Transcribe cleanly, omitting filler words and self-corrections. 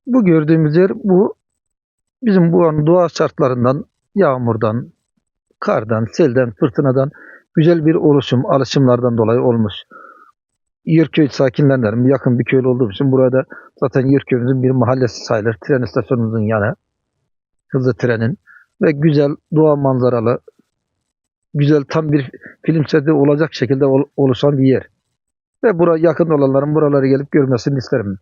Bu gördüğümüz yer bizim bu an doğa şartlarından, yağmurdan, kardan, selden, fırtınadan güzel bir oluşum, alışımlardan dolayı olmuş. Yırköy sakinlerine yakın bir köy olduğu için burada zaten Yırköy'ümüzün bir mahallesi sayılır. Tren istasyonumuzun yanı, hızlı trenin ve güzel doğa manzaralı, güzel tam bir film seti olacak şekilde oluşan bir yer. Ve buraya yakın olanların buraları gelip görmesini isterim.